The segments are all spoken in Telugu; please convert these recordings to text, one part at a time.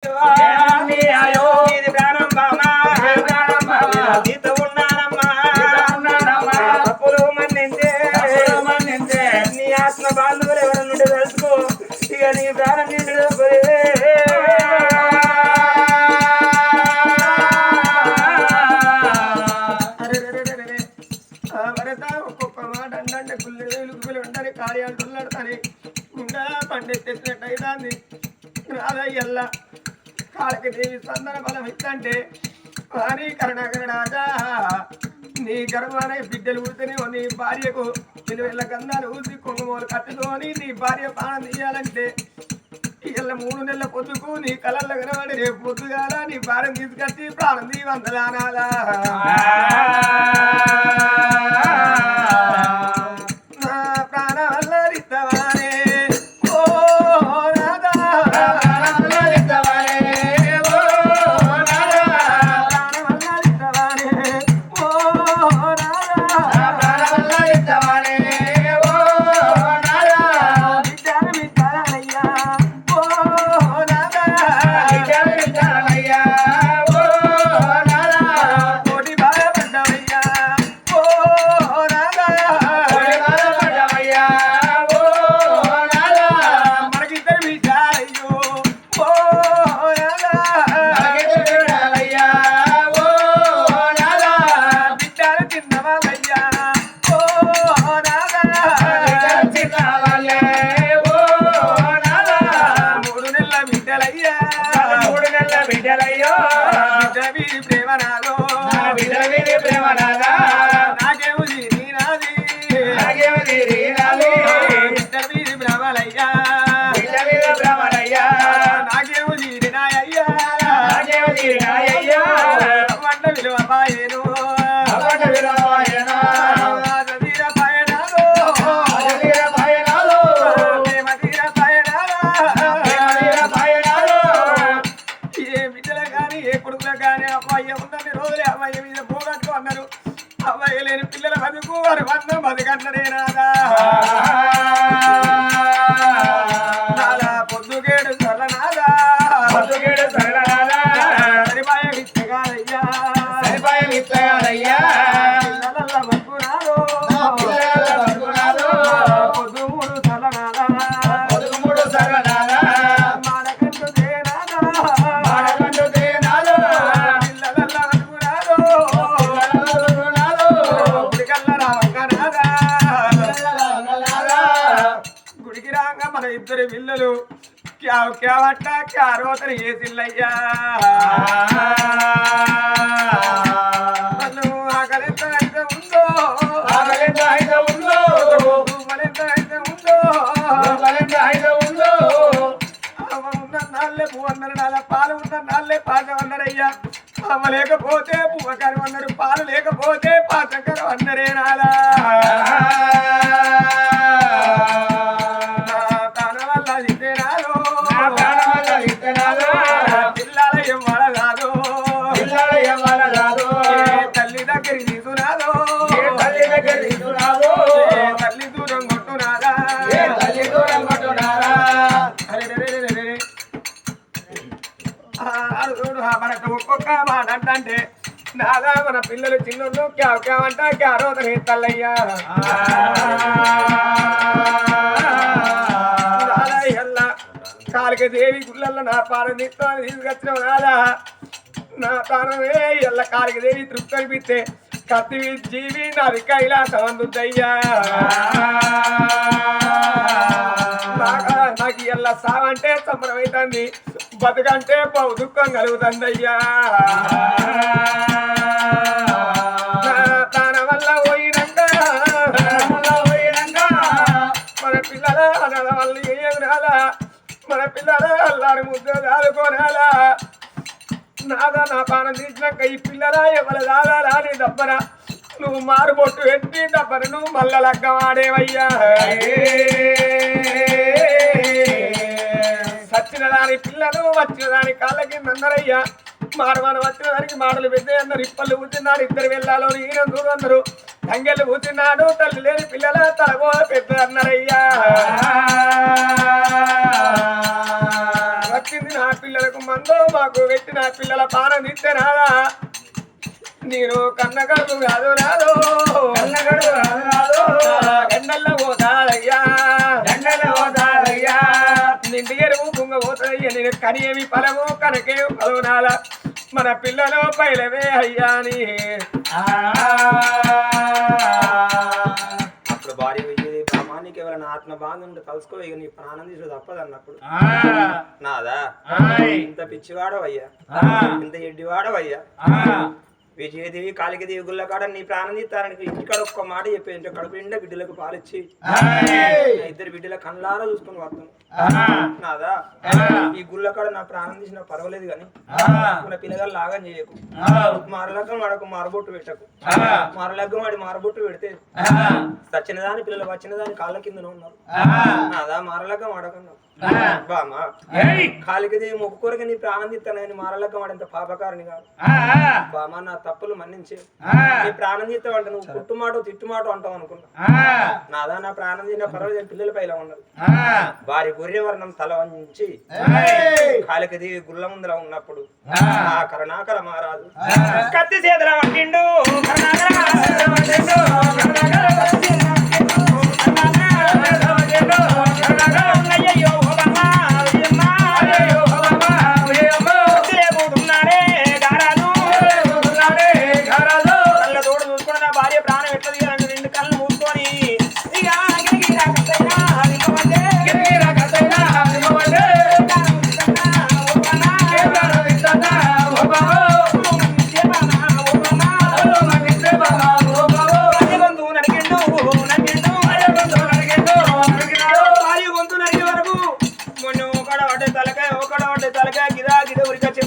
ఇది ప్రాణం బామా నీతో ఉన్నానమ్మా తప్పులు మన్నించే నీ ఆత్మ బాంధవులు ఎవరన్నుంటే తెలుసుకో ఇక నీ ప్రాణం నిండు ఒక్కొక్క మాట అంటే గుళ్ళు ఉంటారు కార్యాలు తుల్లాడతాయి గుండా పండెత్తేసినట్టయితాంది రాదయ్యల్లా కాళ్ళకి దేవి స్పందన బలం ఇస్తంటే వారి కరుణాకరణాజా నీ గర్వాన బిడ్డలు ఊరితేనే నీ భార్యకు నిలువెళ్ళ గంధాలు ఊసి కుంకుమలు కట్టుకొని నీ భార్య ప్రాణం తీయాలంటే ఇళ్ళ 3 నెలల పొద్దుకు నీ కళల్లో కనబడి రేపు పొద్దుగాల నీ భార్యను తీసుకొచ్చి ప్రాణం తీవందలానాలా పిల్లల బతుకు వారి బంధం బతుకన్నరే నాదా పొద్దుగేడు సరళనాదా సరిపాయం ఇచ్చగాలయ్యా పిల్లల బతుకునాదో పొద్దు 3 సరళనాదా మాడకంటు దేనాదా మన ఇద్దరు పిల్లలు క్యావట్ట క్యారోతని చేసిల్లయ్యా ఆకలింత అయితే ఉందో మరింత అయితే ఉందో ఉన్న నాళ్ళే పువ్వు అన్నారు నాలా పాలు ఉన్న నాళ్ళే పాచం అన్నారయ్యా అమ్మ లేకపోతే పువ్వకరం అన్నారు పాలు లేకపోతే పాచకరం అన్నరే నాలా తల్లి దగ్గరికి తీసుకురాదో తల్లి దూరం కొట్టునారా మనకు ఒక్కొక్క మాట అంటే నాదా మన పిల్లలు చిన్నోళ్ళు క్యావంట క్యారోతని తల్లయ్యా కాలిక దేవి గుళ్ళల్లో నా పాలన తీసుకొచ్చిన నాదా నా ప్రాణమే ఎల్ల కాలికి దేవి తృప్తి అనిపిస్తే కత్తి జీవి నాది కైలాసం అందుద్దయ్యా నాకు ఎల్ల సావంటే సంబరమవుతుంది బతుకంటే బహు దుఃఖం కలుగుతుందయ్యా తన వల్ల పోయినాక మన పిల్లల వల్ల ఏమి రాలా మన పిల్లల అల్లారి ముద్ద దాదుకోనాలా నాదా నా పానం తీసినాక ఈ పిల్లల ఎవరు దాదాలా అని దబ్బన నువ్వు మారుబొట్టు ఎత్తి దబ్బన నువ్వు మల్ల లగ్గం ఆడేవయ్యా సచ్చిన దాని పిల్లలు వచ్చిన దాని కాళ్ళ కింద అందరయ్యా మారుమానం వచ్చిన దానికి మాటలు పెద్ద అందరు ఇప్పళ్ళు కూర్చున్నాడు 2 వెళ్ళాలో ఈయన దూరం అందరు తంగెళ్ళు కూర్చున్నాడు తల్లి లేని పిల్లల తలగో పెద్ద అన్నారయ్యా కట్టింది నా పిల్లలకు మందో మాకు పెట్టి నా పిల్లల పానం తిట్టే రాదా నేను కన్నగడు కాదు రాదో కన్నగడు కాదు రాదో ఎండల్లో పోతాదయ్యా ఎండల్లో పోతాదయ్యా నిండి ఎరువు కుంగ పోతాయ్యా నేను కనియేమి ఫలము కనకేమి ఫలమునాల మన పిల్లలు పైలవే అయ్యా అని అప్పుడు భార్య విజయదేవి బ్రహ్మానికి ఎవరైనా ఆత్మ బాగుండి కలుసుకో ఇక నీ ప్రాణం తీసుకు తప్పదు అన్నప్పుడు నాదా ఇంత పిచ్చివాడవయ్యా ఇంత ఎడ్డివాడవయ్యా విజయదేవి కాళికదేవి గుళ్ళ కాడ నీ ప్రాణం తీస్తారని ఇంటికాడ ఒక్క మాట చెప్పేది కడుపు నిండా బిడ్డలకు పాలిచ్చి ఇద్దరు బిడ్డల కళ్ళారా చూసుకుని వస్తాను నాదా ఈ గుళ్ళ కాడ నా ప్రాణం తీసిన పర్వాలేదు కానీ మన పిల్లగాలు లాగం చేయకు మారలగ్గం వాడకు మారబొట్టు పెట్టకు మారలగ్గం వాడి మారబొట్టు పెడితే చచ్చినదాని పిల్లలు వచ్చినదాని కాళ్ళ కింద ఉన్నారు నాదా మారలగ్గం వాడకన్నా బామా కాళికదేవి మొక్కుకోరగా నీ ప్రాణం తీస్తానని మారలగ్గం వాడంత పాపకారిని కాదు బామా నా తప్పులు మన్నించే నీ ప్రాణం తీస్తావంట నువ్వు పుట్టుమాట తిట్టుమాట అంటావు అనుకున్నా నాదా నా ప్రాణం తీసిన పర్వాలేదు పిల్లల పైలా ఉన్నారు వారి గొర్రెవర్ణం తల వంచి కాళికదేవి గుళ్ళ ముందర ఉన్నప్పుడు ఆ కరుణాకర మహారాజు కత్తి చేతుల వంటిండు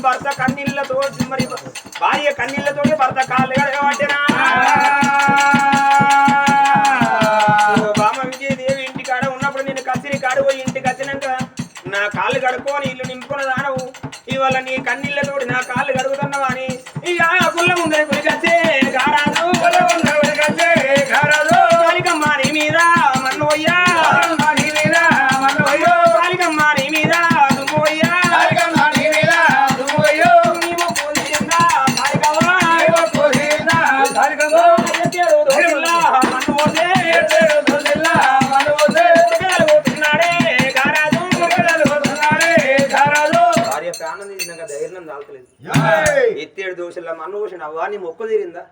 భర్త కన్నీళ్లతో మరి భార్య కన్నీళ్లతో భర్త కాళ్ళు కడగబట్టినా బామ విజయదేవి ఇంటి కాడ ఉన్నప్పుడు నేను కసిరి కాడు పోయి ఇంటికి వచ్చినాక నా కాళ్ళు కడుక్కొని ఇల్లు నింపుకున్న దానవు ఇవాళ నీ కన్నీళ్లతోటి నా కాళ్ళు కడుగుతున్నావా అని ఇక గుళ్ళ ముందర గురికొచ్చే గారాదు గారాదు కాళికమ్మ నీ మీద మన్ను పోయ్యా నీ మీద మన్ను పోయ్యో కాళికమ్మ నీ మీద దుమ్ము పోయ్యా ఎత్తేడు దోషుల్లో మన్ను పోసిన అవ్వా నీ మొక్కు తీరిందా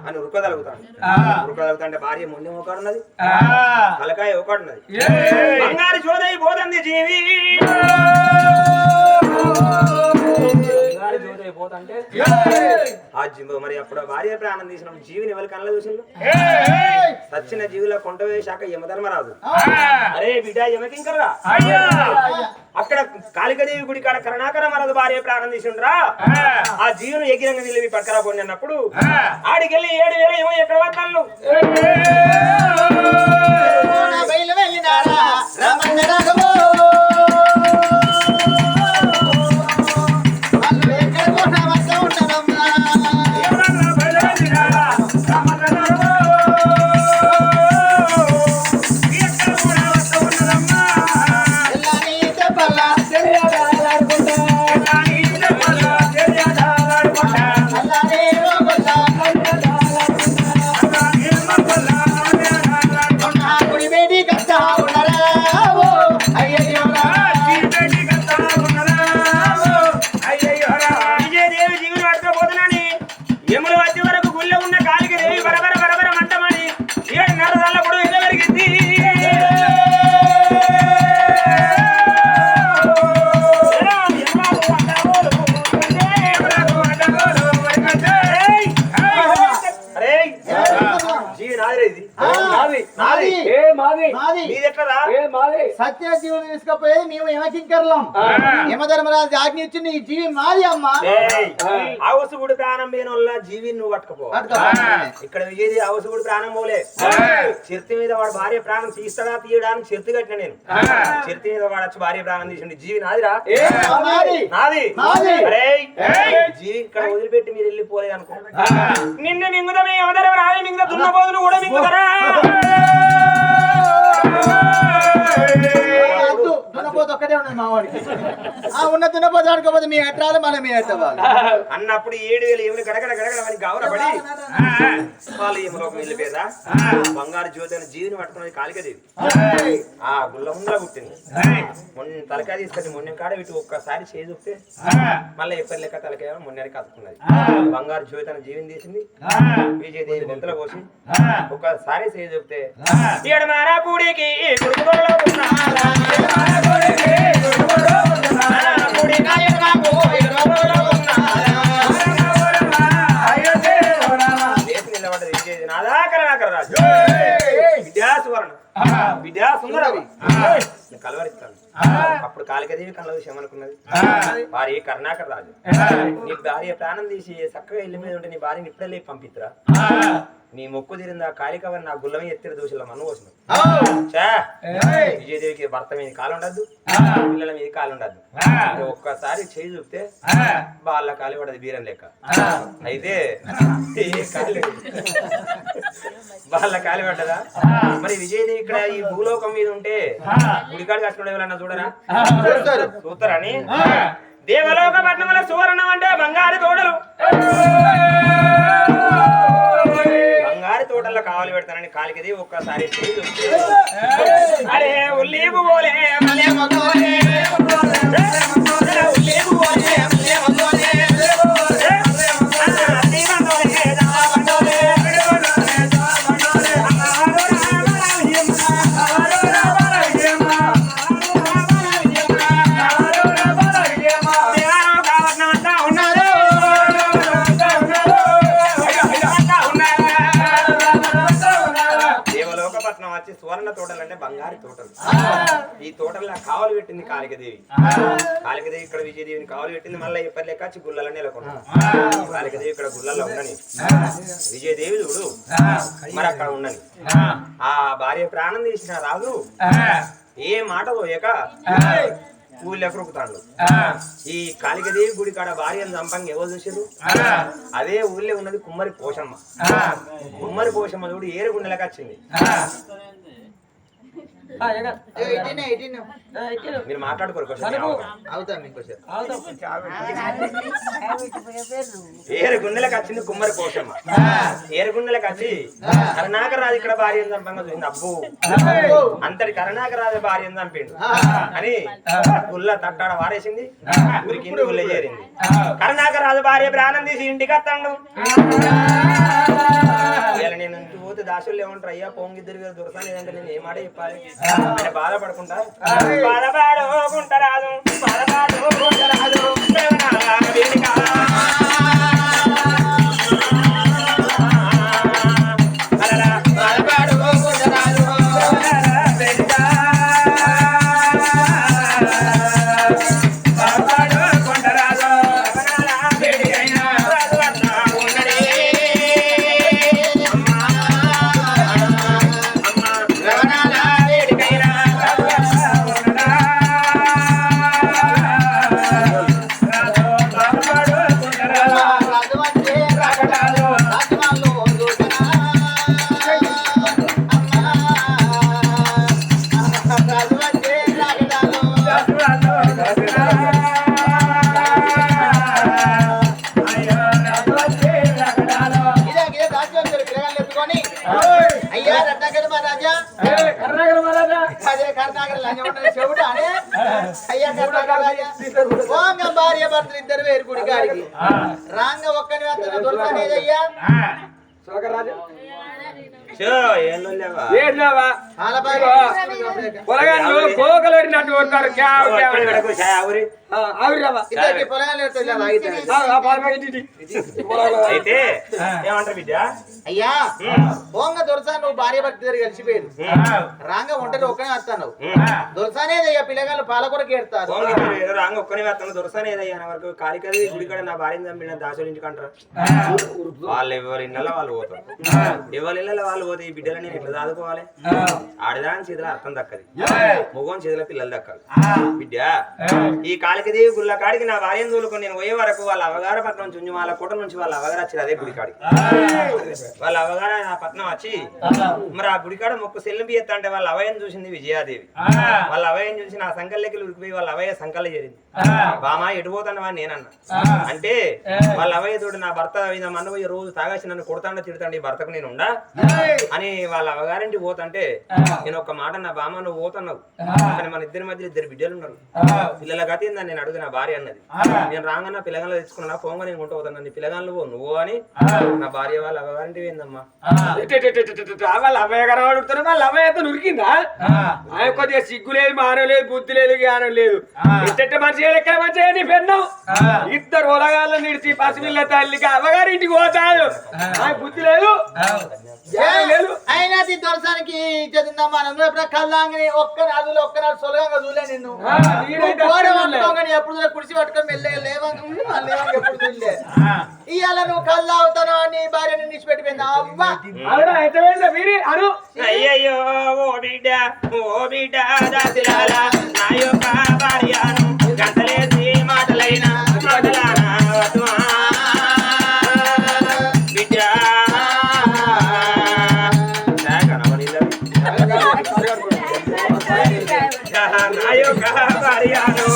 అని ఉరకదలుగుతాడు ఉరకదలుగుతాంటే భార్య మొండి ఒకడున్నది తలకాయ ఒకడున్నది బంగారు చోదై పోతుంది జీవి పోతంటే మరి అప్పుడు భార్య ప్రాణం తీసిన జీవిని ఎవరి కళ్ళ చూసిండు సచ్చిన జీవుల కొంట వేశాక యమధర్మరాజు అరే బిడ్డ యమకింకరా అక్కడ కాళికదేవి గుడి కాడ కరుణాకర మహారాజు భార్య ప్రాణం తీసిండ్రా ఆ జీవును ఎగిరంగా నిలిపి పక్కరా పోండి అన్నప్పుడు ఆడికెళ్ళి 7,000 ఏమో ఎక్కడ వస్తాను సత్యజీవులు తీసుకపోయేది మేము యమకింకర్లం యమధర్మరాజు ఆజ్ఞ ఇచ్చి నీ జీవి మాది అమ్మ అవసుగుడు ప్రాణం పోయిన జీవి నువ్వు పట్టుకపో ఇక్కడ ఏది అవసుగుడు ప్రాణం పోలే చిర్తి మీద వాడు భార్య ప్రాణం తీస్తాడా తీయడానికి చిర్తి కట్టిన నేను చిర్తి మీద వాడు వచ్చి భార్య ప్రాణం తీసిండి జీవి నాదిరా నాది జీవి ఇక్కడ వదిలిపెట్టి మీరు వెళ్ళిపోలేదు అనుకో నిన్ను మింగుదమే యమధర్మరాజు మింగుద దున్నపోదును కూడా మింగుదరా వద్దు, దున్నపోతు ఒక్కటే ఉన్నది మా వాడికి. ఉన్న దున్నపోతు ఆడుకోపోతే మీ ఎట్రాలు మనం మీ ఎట్టవాలి అన్నప్పుడు 7,000 ఏమి గడగడ గడగడ అని గౌరవపడి వాళ్ళు ఏమలోకం వెళ్ళిపోయారా బంగారు జ్యోతి అని జీవిని పట్టుకున్నది కాళికాదేవి ఆ గుళ్ళ ముందర పుట్టింది. మొన్న తలకాయ తీసుకొచ్చి మొన్న కాడ ఇటు ఒక్కసారి చేయి చూస్తే మళ్ళీ ఎప్పటి లెక్క తలకాయ మొన్నకి కత్తుకున్నది. బంగారు జ్యోతి అని జీవిని తీసింది. విజయదేవి గొంతులో పోసి ఒక్కసారి చేయి చూస్తే ఎడమారా పూడికి కలవరిస్తాను. అప్పుడు కాళికాదేవి కళ్ళ విషయం అనుకున్నది భార్య కరుణాకర్ రాజు నీ భార్య ప్రాణం తీసి చక్కగా ఇల్లు మీద ఉంటే నీ భార్యని ఇప్పుడే పంపిత్రా నీ మొక్కు తీరిందా కాళికవని నా గుల్లమే ఎత్తిరి దోషుల మన్ను కోసం విజయదేవికి భర్త మీద కాలు ఉండద్దు పిల్లల మీద కాలు ఉండద్దు. ఒక్కసారి చేయి చూపితే వాళ్ళ కాలి పడదు బీరం లెక్క. అయితే వాళ్ళ కాలి పడ్డదా మరి విజయదేవి ఇక్కడ ఈ భూలోకం మీద ఉంటే గుడికాడు కట్టుకునే ఎవరన్నా చూడరా చూస్తారని దేవలోక పట్నముల సువర్ణం అంటే బంగారు తోటలు బంగారు తోటల్లో కావాలి పెడతానని కాళికాదేవి ఒక్కసారి అరే ఉల్లేపు పోలే సువర్ణ తోటలు అంటే బంగారు తోటలు. ఈ తోటల్లో కావలు పెట్టింది కాళికాదేవి. కాళికాదేవి ఇక్కడ విజయదేవిని కావలు పెట్టింది. మళ్ళీ ఎప్పటి లెక్క గుళ్ళలనే నెలకొన్నాం. కాళికాదేవి ఇక్కడ గుళ్ళల్లో ఉండని విజయదేవి చూడు మరి అక్కడ ఉండని ఆ భార్య ప్రాణం తీసిన రాజు ఏ మాట పోయాక ఊళ్ళో ఎక్కరుకుతాడు. ఈ కాళికాదేవి గుడి కాడ భార్యను చంపంగా ఎవరు చూసారు? అదే ఊళ్ళో ఉన్నది కుమ్మరి పోషమ్మ. కుమ్మరి పోషమ్మ చూడు ఏరుగుండెలకు వచ్చింది. మీరు మాట్లాడుకోరు ఏరుగుండెలకు వచ్చింది కుమ్మరి పోషమ్మ. ఏరుగుండెలకు వచ్చి కరుణాకరాజు ఇక్కడ భార్యను చంపంగా చూసింది. అబ్బు అంతటి కరుణాకరాజు భార్యను చంపిండు అని గుళ్ళ తట్టాడ వారేసింది. ఊరికి ఇంటి గుళ్ళ చేరింది. కరుణాకరాజు భార్య ప్రాణం తీసి ఇంటికి వస్తాడు. ఇలా నేను ఇంటికి పోతే దాసులు ఏమంటారు? అయ్యా పొంగిద్దరు గారు దొరకాలి లేదంటే నేను ఏ మాట చెప్పాలి? ఆయన బాధపడుకుంటా బాధపడుకుంటారాదు బాధపడుకుంటారాదు భార్య భర్తలు ఇద్దరు వేరు గుడి కాడికి రాంగ ఒక్కని దొరకనేదయ్యా అయితే ఏమంటారు బిడ్డ? అయ్యా పోంగ దొరసా నువ్వు భార్య భర్త దగ్గర కలిసిపోయారు. రాంగ ఒంటరి ఒక్కనే వస్తాను. దొరసానేదయ్యా పిల్లగాళ్ళు పాల కూడా కేడతారు. రాంగ ఒక్కనే వస్తాను దొరసానేదయ్యా అనే వరకు కాళికాదేవి గుడికాడ నా భార్యను చంపిన దాసులు ఇంటికంటారు. వాళ్ళు ఎవరి ఇళ్ళలో వాళ్ళు పోతారు. ఎవరి ఇళ్ళలో వాళ్ళు పోతే ఈ బిడ్డలని ఎట్లా చదువుకోవాలి? ఆడదాని చేతిలో అర్థం దక్కది, మగోని చేతిలో పిల్లలు దక్కాలి. బిడ్డ ఈ కాళిక కాళికదేవి గుళ్ళ కాడికి నా భార్యను తోలుకొని నేను పోయే వరకు వాళ్ళ అవగార పట్నం చుంజుమాల కోట నుంచి వాళ్ళ అవగారు వచ్చారు అదే గుడి కాడికి. వాళ్ళ అవగార నా పట్నం వచ్చి మరి ఆ గుడికాడ మొక్కు సెల్లింపి ఎత్తా అంటే వాళ్ళ అవయ్యను చూసింది విజయాదేవి. వాళ్ళ అవయ్యను చూసి నా సంకల్లోకి ఉరికిపోయి వాళ్ళ అవయ్య సంకల్లో చేరింది. బామా ఎటు పోతానవా నేనన్నా అంటే వాళ్ళ అవయ్య తోడు నా భర్త మన పోయి రోజు తాగాసి నన్ను కొడతాండ తిడతాండి ఈ భర్తకు నేను ఉండా అని వాళ్ళ అవగారింటి పోతంటే నేను ఒక మాట నా బామ్మ నువ్వు పోతున్నావు కానీ మన ఇద్దరి మధ్య ఇద్దరు బిడ్డలు ఉన్నారు పిల్లల గతి ఏందని నేను అడుగు నా భార్య అన్నది. నేను రాగానే పిల్లగాళ్ళు తెచ్చుకున్నా పోంగా నేను కొంట పోతాను నీ పిల్లగాళ్ళు నువ్వు అని నా భార్య వాళ్ళ అవగారింటి ఏందమ్మా వాళ్ళ అవ్వయ్య గారు అడుగుతారు వాళ్ళ అవ్వయ్యతో నురికిందా కొద్దిగా సిగ్గు లేదు మానం లేదు బుద్ధి లేదు జ్ఞానం లేదు ఇంత మంచిగా ఎక్కడ మంచిగా నీ పెన్నాం ఇద్దరు ఒలగాళ్ళ నిడిచి పసిపిల్ల తల్లికి అవ్వగారింటికి పోతాడు బుద్ధి లేదు అయినా దొరసానికి కళ్ళాంగని ఒక్కనాడు సొలగంగా చూలే నిన్ను ఎప్పుడు కుడిసి పట్టుకొని వెళ్ళే ఎప్పుడు చూడలే ఇవాళ నువ్వు కళ్ళు అవుతాను అని భార్యని నిడిచిపెట్టిపోయింది అవ్వా అయ్యయ్యో ఓ బిడ్డ దాసిలాల నా యొక్క భార్యను గంటలేసి మాటలైన మాటలానా బిడ్డ నా యొక్క భార్యను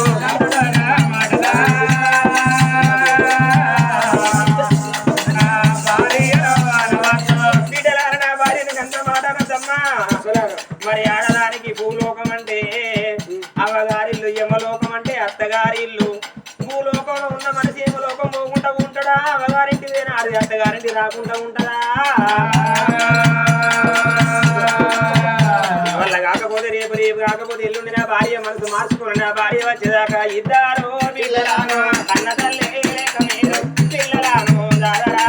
మరి ఆడదానికి భూలోకం అంటే అవ్వగారిల్లు యమలోకం అంటే అత్తగారిల్లు. భూలోకంలో ఉన్న మనిషి యమలోకం పోకుండా ఉంటాడా అవ్వగారింటి వేనాడు అత్తగారింటి రాకుండా ఉంటదా వాళ్ళ కాకపోతే రేపు కాకపోతే ఎల్లుండి నా భార్య మనసు మార్చుకుని నా భార్య వచ్చేదాకా ఇద్దరు పిల్లలను కన్న తల్లి లేక మీరు పిల్లలను దాదరా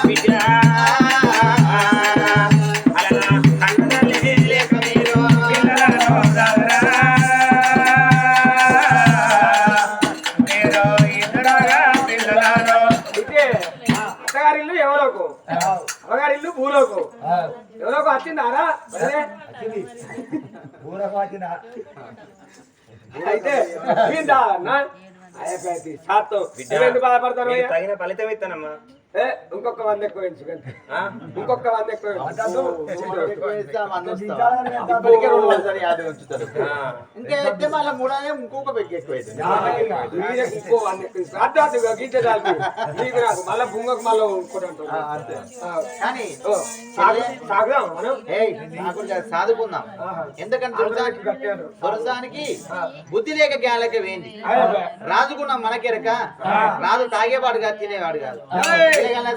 బిడ్డ అత్తగారిల్లు ఎవరోకు అవగారిల్లు భూలోకు ఎవరోకు వచ్చిందారా అయితే బాధపడతారు తగిన ఫలితం ఇస్తానమ్మా. ఇంకొక 100 ఎక్కువ ఇంకొక 100 ఎక్కువ మళ్ళా బుంగకు మళ్ళీ సాదుకుందాం. ఎందుకంటే దొరసానికి బుద్ధి లేక గ్యాలక వేయండి రాజుకున్న మనకెరక రాజు తాగేవాడు కాదు తినేవాడు కాదు.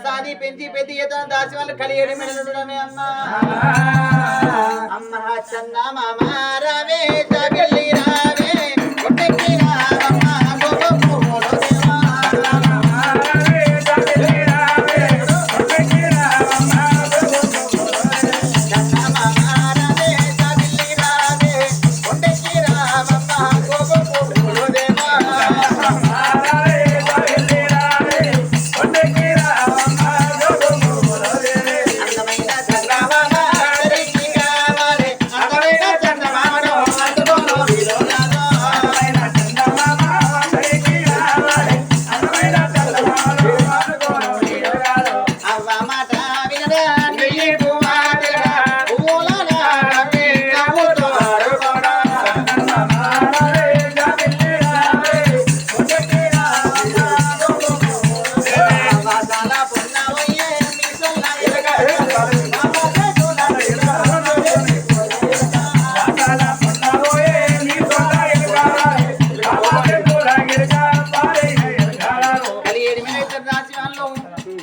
సాది పెంచి పెద్ద ఎత్తున దాసి వాళ్ళు కలియడం మెడమే అమ్మా అమ్మ చంద మామ రావే తగిలి రావే ఒట్టకి రావమ్మ గోగో పోలో దేవా రావే తగిలి రావే ఒట్టకి రావమ్మ గోగో పోలో చంద మామ రావే తగిలి రావే ఒట్టకి రావమ్మ గోగో పోలో దేవా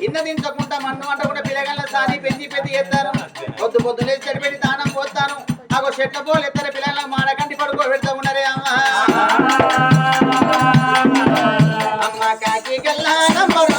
ఇన్నదించకుండా మన్ను అంటకుండా పిల్లగాళ్ళ సాది పెంచి పెద్ద ఎత్తారు పొద్దులే చెడిపెట్టి దానం పోతాను అగో చెట్ల పోలు ఎత్తారు పిల్లల మాడకంటి పడుకో పెడతా ఉన్నారే అమ్మ కాకి గల్లా నంబరు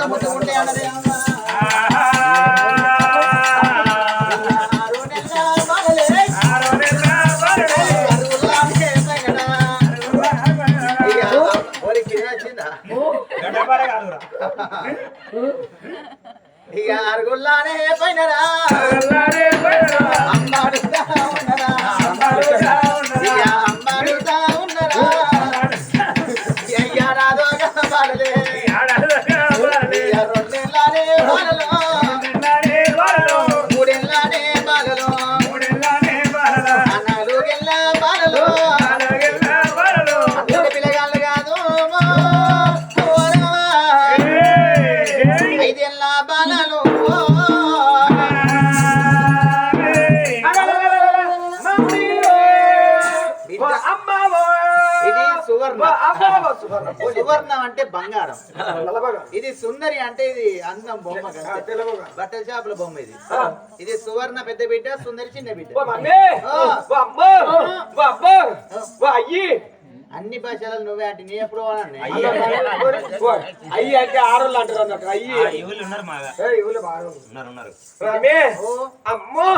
ఎంత ముట్టుకుంటే అన్నది అమ్మ ఇక అరుగుల్లానే పోయినరా అమ్మాడుతా ఉన్నరా ఇక అమ్మాడుతా ఉన్నరా అయ్యారాదోగా బాలలే ఇక రెండేళ్ళనే బాలలో మూడేళ్ళనే బాలలో నాలుగేళ్ళ బాలలో పిల్లగాళ్ళు కాదు ఐదేళ్ళ బాలలు ఇది సువర్ణ అంటే బంగారం ఇది సుందరి అంటే ఇది అందం బొమ్మ బట్టల షాపుల బొమ్మ ఇది ఇది సువర్ణ పెద్ద బిడ్డ సుందరి చిన్న బిడ్డ అన్ని భాషలు నువ్వే అంటే నీ ఎప్పుడు అయ్యి అంటే ఆడోళ్ళు అంటారు అన్నట్టు అయ్యి అమ్మో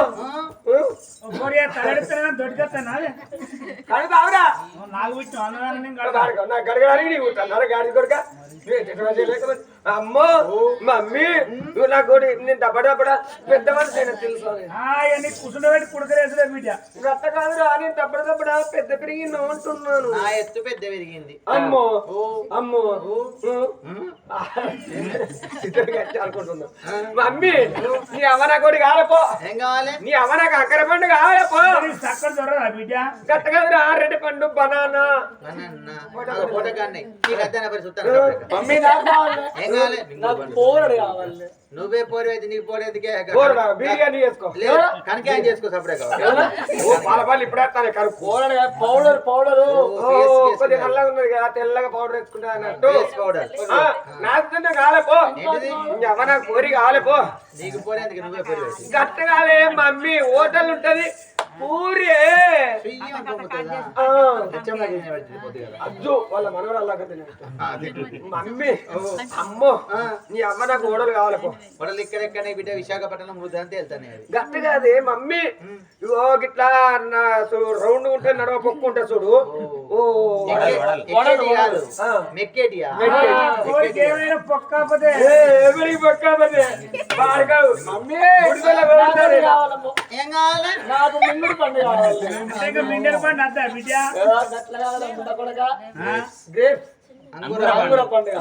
అమ్మో మమ్మీ నువ్వు నా కొడు నేను దబ్బడబ్బడా పెద్ద మనిషి అయినా తెలుసు కూర్చుండబెట్టి కుడకరేసలే బిడ్డ గట్ట కాదురా నేను దబ్బడబ్బడా పెద్ద పెరిగి అంటున్నాను నా ఎత్తు పెద్ద పెరిగింది అమ్మో అమ్మో అనుకుంటున్నా మమ్మీ నీ అవ్వ నా కొడు కాలపో ఏం కావాలి నీ అవ్వ నాకు అక్కర పండు కాలపో చక్కర దొరదా బిడ్డ గట్ట కాదురా అరటి పండు బనానా ఫోటో కానీ నీకు అద్దెన పరి చూస్తాను మమ్మీ నాకు కావాలి ఏం కావాలి పోరడు కావాలి నువ్వే పోరు అయితే నీకు పోరేందుకే బిర్యానీ చేసుకో కనకాయ చేసుకో సపడే పాలపాలు ఇప్పుడు వేస్తాను కానీ పోరడు పౌడర్ పౌడరు కొద్దిగా నల్లగా ఉన్నది కదా తెల్లగా పౌడర్ వేసుకుంటా అన్నట్టు పౌడర్ నాకు కాలేపో అవ్వ నాకు పోరి కాలేపో నీకు పోరేందుకు నువ్వే పోరు గట్ట కాలే మమ్మీ హోటల్ ఉంటది పూరి అజ్జు వాళ్ళ మనవరాలు మమ్మీ అమ్మో నీ అమ్మ నాకు ఓడలు కావాలపో వడలు ఇక్కడెక్కడ బిడ్డ విశాఖపట్నం వృద్ధి అంతే వెళ్తాను గట్ట కాదే మమ్మీ ఇగో గిట్లా రౌండ్ ఉంటే నడవ పొక్కు ఉంటే చూడు మెక్కేటియా పొక్కపోతే ఎవరికి పొక్కపోతే మమ్మీ ఏం కావాలి నాకు మింగుడు పండు కావాలి మిండెల పండు అద్దా బిడ్డ గ్రేప్స్ అంగుర పండు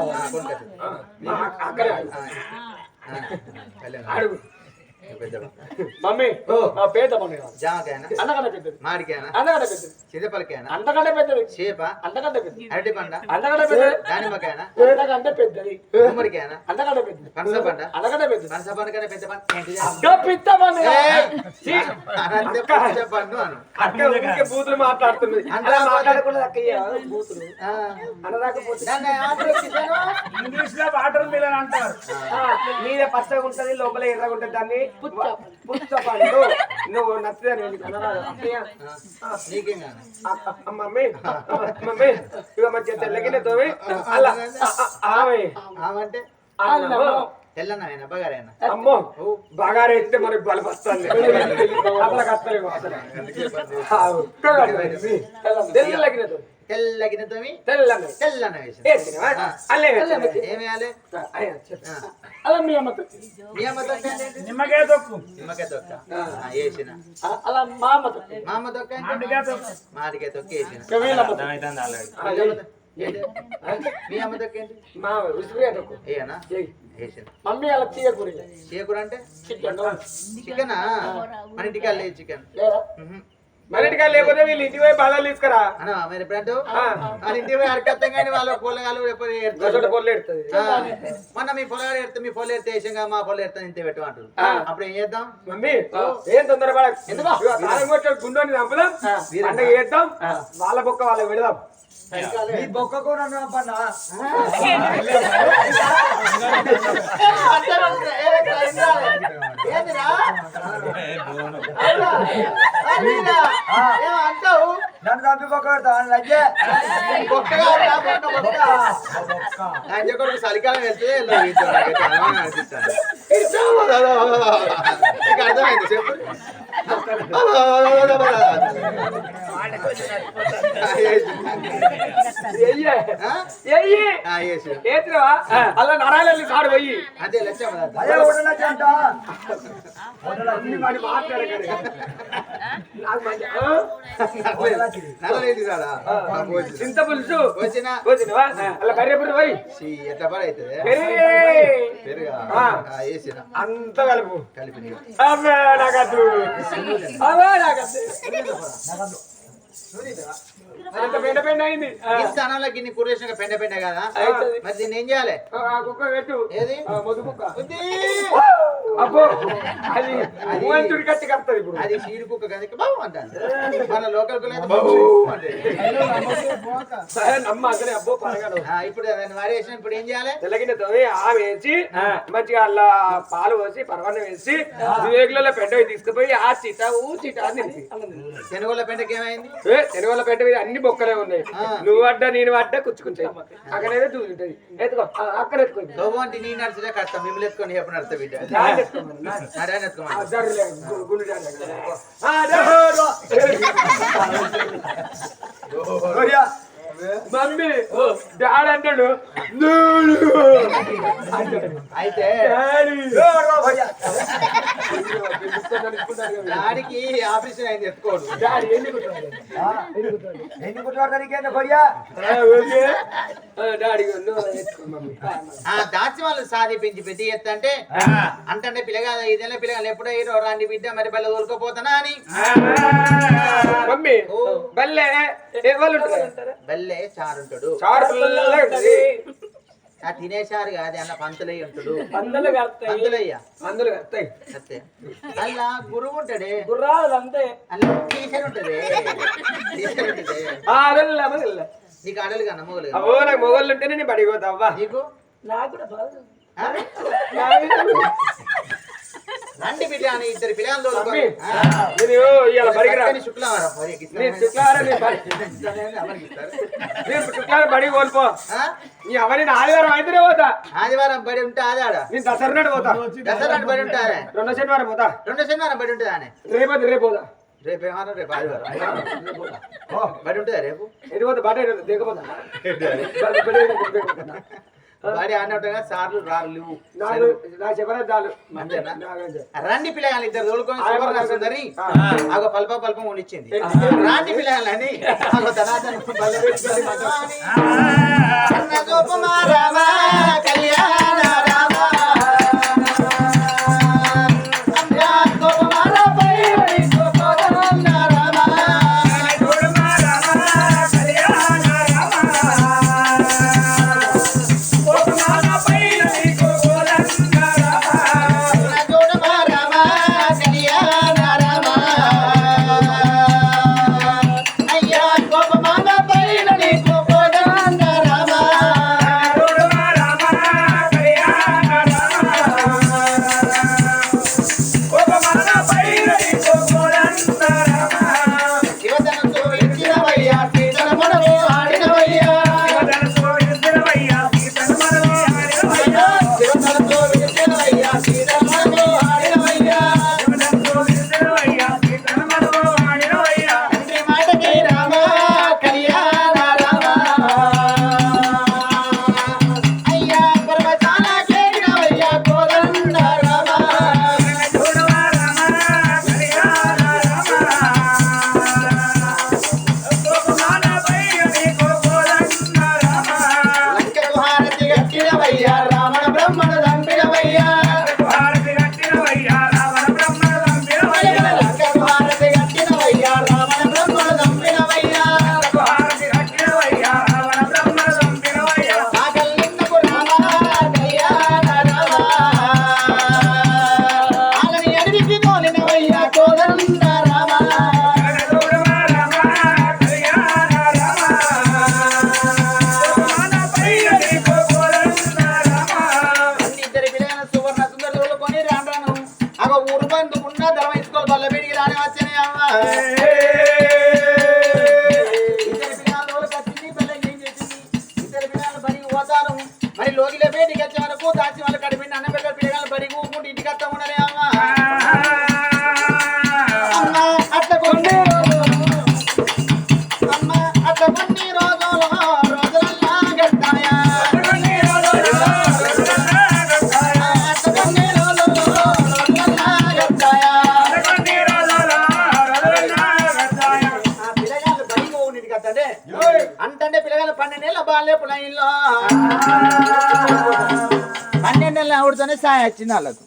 అడుగు మమ్మీ పేద పండు జామకాయనా అంతకంటే పెద్దది మామిడికాయనా అంతకంటే పెద్దది చిన్నపలకాయనా అంతకంటే పెద్దది చేప అంతకంటే పెద్దది అరటి పండ అంతకంటే పెద్దది దానిమ్మకాయనా అంతకంటే పెద్దది గుమ్మడికాయనా అంతకంటే పెద్దది పనస పంట అంతకంటే పెద్దది పనస పండు కన్నా పెద్ద పంట ఏంటిది పిత్త పండు పనస పండు అను అక్క ఊరికే బూతులు మాట్లాడుతుంది అలా మాట్లాడకుండా అక్కయ్య బూతులు అనరాకపోతే ఇంగ్లీష్ లో వాటర్ మిలన్ అంటారు మీద పచ్చగా ఉంటది లోపల ఎర్రగా ఉంటది దాన్ని పుచ్చ పండు నువ్వు నచ్చదని నీకేం కాదు మమ్మీ మమ్మీ ఇక మంచిగా తెల్లగిన తోవి అలా ఆమె ఆమంటే తెల్లనాయన బగారైనా అమ్మో బాగా ఎత్తే మనకి బలపస్తాను అట్లా కత్తలేము తెల్లగిన తెల్లగిన తోమి తెల్లన్న తెల్లన వేసి ఏమి వేయాలి అలా మీ అమ్మతో మీ అమ్మ తొక్క నిమ్మకాయ తొక్కు నిమ్మకాయ తొక్క వేసిన అలా మా అమ్మతో మా అమ్మ తొక్క మామిడికాయ తొక్కు మామిడికాయ తొక్క వేసిన మీ అమ్మ తొక్క ఏంటి మా ఉసిరికాయ తొక్కు ఏనా వేసిన మమ్మీ అలా చీయకూర చీయకూర అంటే చికెన్ చికెనా మన ఇంటికి లేదు చికెన్ మన ఇంటికి లేకపోతే వీళ్ళు ఇంటికి పోయి బాధలు తీసుకురా అన్నా మరి ఎప్పుడంటూ మన ఇంటికి పోయి అడగత్తాం కానీ వాళ్ళ పొలగాలు ఎప్పుడు పొల్లు ఎడుతుంది మొన్న మీ పొలగాలు ఎడితే మీ పొలం ఎడితే వేసాక మా పొలం ఎడతా ఇంతే పెట్టమంటారు అప్పుడు ఏం చేద్దాం మమ్మీ ఏం తొందరపడ గుండోని చంపుదాం పండగ చేద్దాం వాళ్ళ బొక్క వాళ్ళకి పెడదాం ఈ బొక్క కూడా అంటావు నన్ను చంపిపోకూడదు లజ్జే కొడుకు చలికాలం వెళ్తే అనిపిస్తాను అర్థమైంది చెప్పు అలా నరాలు సాడు పోయి అదే లక్ష్యం అదే ఉండొచ్చంట మాట్లాడగలి చింత పులుసు వచ్చినా అలా కర్రేపుడు పోయి ఎట్లా పని అవుతుంది పెరుగా అంత కలుపు కలిపి పెండ పెండ అయింది స్థానంలో గిన్ని కూరేసిన పెండ పెండ కదా మరి దీన్ని ఏం చేయాలి కుక్క పెట్టు ఏది మొద్దు కుక్క అబ్బో అది మూవంతుడి కట్టి కడుతుంది ఇప్పుడు అది సీడు కుక్క కనుక బాబు అంటాను మన లోకల్ నమ్మ అసలే అబ్బో పరగాడు ఇప్పుడు దాన్ని వారేసిన ఇప్పుడు ఏం చేయాలి తెల్లగిన తవ్వి ఆమె వేసి మంచిగా అలా పాలు పోసి పరవాన్నం వేసి వేగులలో పెంట తీసుకుపోయి ఆ చీట శనగల పెంటకి ఏమైంది శనగల పెంట మీద అన్ని బొక్కలే ఉన్నాయి నువ్వు అడ్డ నేను అడ్డ కుచ్చుకుంటాయి అక్కడైతే దూరుంటది ఎత్తుకో అక్కడ ఎత్తుకో అంటే నీ నడిచితే కష్టం మిమ్మల్ని ఎత్తుకొని చెప్పిన నడుస్తా బిడ్డ మమ్మీ డాడీ అంటాడు అయితే డాడీకి ఆపరేషన్ అయింది ఎత్తుకోడు దాచి వాళ్ళు సాది పెంచి పెట్టి ఎత్తంటే అంటే పిల్లగా ఇదేళ్ళ పిల్లగాలు ఎప్పుడో హీరో రాండి బిడ్డ మరి బల్ల తోలుకోపోతానా అని మమ్మీ బల్లే బల్లే చారుంటాడు తినేసారు కాదు అన్న పంతులయ్య ఉంటాడు పంతులయ్య అలా గురువు ఉంటాడే గుర్రాలు అంతే అలా టీచర్ ఉంటది నీకు ఆడలు కన్నా మొగలు నాకు మొగళ్ళు ఉంటేనే నేను పడిపోతావా నీకు రండి బిడ్డ అని ఇద్దరు పిల్లలు శుక్రవారం బడి కోల్పో నీ అవన్నీ ఆదివారం అయితేనే పోతా ఆదివారం బడి ఉంటే ఆదాడ నేను దసరా నాడు పోతా దసరా నాడు బడి ఉంటారా రెండో శనివారం పోతా రెండో శనివారం బడి ఉంటుందా రేపు పోతా రేపు ఏమన్నా రేపు ఆదివారం బడి ఉంటుందా రేపు ఎటు పోతా బట్ట దిగపోతా బడి అన్నట్టుగా సార్లు రాళ్ళు రండి పిల్లగాలు ఇద్దరు తోలుకొని షుగర్ రాస్తుందని ఆగో పల్పం ఉండిచ్చింది రాండి పిల్లగాలని కళ్యాణ ధర్మ ఇసుకోవాలి బల్ల పెడికి రాని వచ్చానే అమ్మా బాల్య పులైన్లో 12 నెలలు ఆవిడతోనే సాయం వచ్చింది వాళ్ళకు